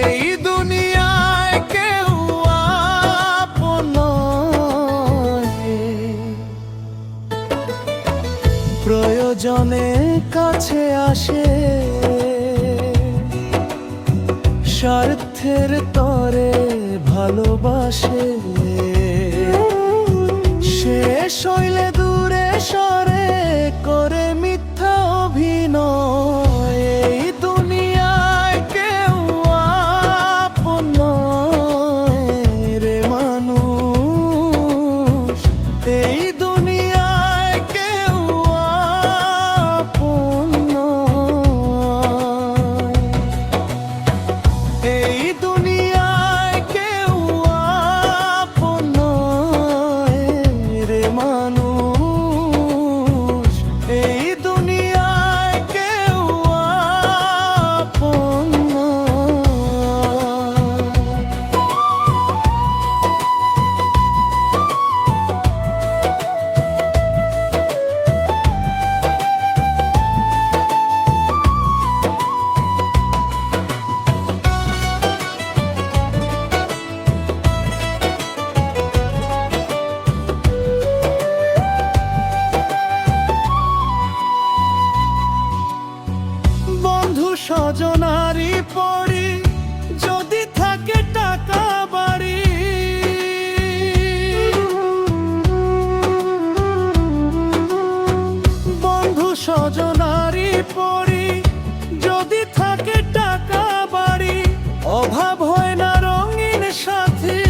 এই দুনিয়ায় কেউ আপন নয়, প্রয়োজনে কাছে আসে, স্বার্থের তরে ভালোবাসে। শেষ হইলে দূরে সরে করে মিথ্যা অভিনয়। এই দুনিয়ায় কেউ আপন নয় রে মানুষ, এই দুনিয়ায় কেউ আপন নয়। এই দুনিয়ায় কেউ আপন নয় রে মানুষ, এই দুনিয়ায় কেউ আপন স্বজনারি পরি যদি থাকে টাকা বাড়ি, বন্ধু স্বজনারি পরি যদি থাকে টাকা বাড়ি, অভাব হয় না রঙিন সাথী,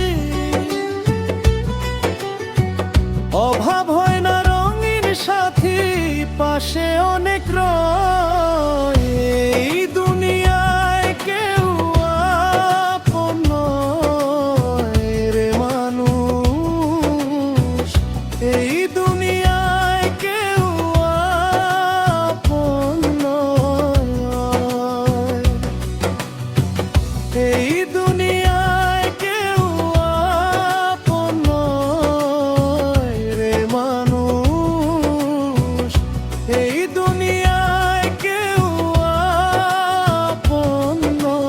অভাব হয় না রঙিন সাথী, পাশে অনেক রয়। এই দুনিয়ায় কেউ আপন নয় রে মানুষ, এই দুনিয়ায় কেউ আপন নয়, এই দুনিয়ায় কেউ আপন নয় রে মানুষ, এই দুনিয়ায় কেউ আপন নয়।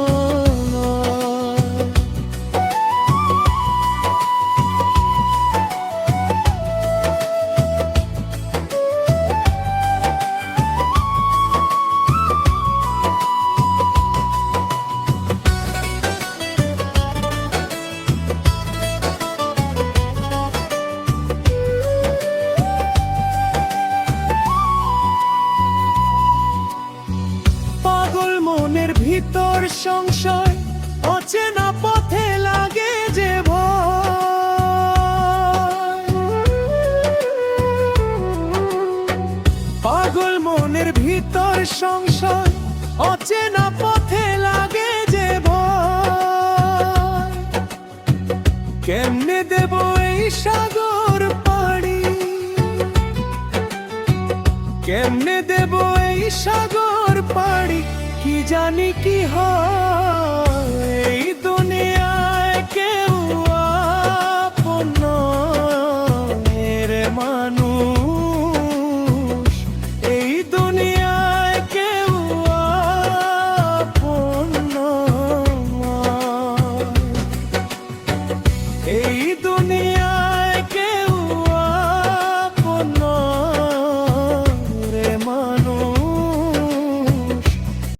পাগল মনের ভিতর সংশয়, অচেনা পথে লাগে যে ভয়। পাগল মনের ভিতর সংশয়, অচেনা পথে লাগে যে ভয়। কেমনে দেব এই সাগর পাড়ি, কেমনে দেব এই সাগর পাড়ি, কি জানি কি হয়। এই দুনিয়ায় কেউ আপন নয় রে মানুষ, এই দুনিয়ায় কেউ আপন নয়, এই দুনিয়া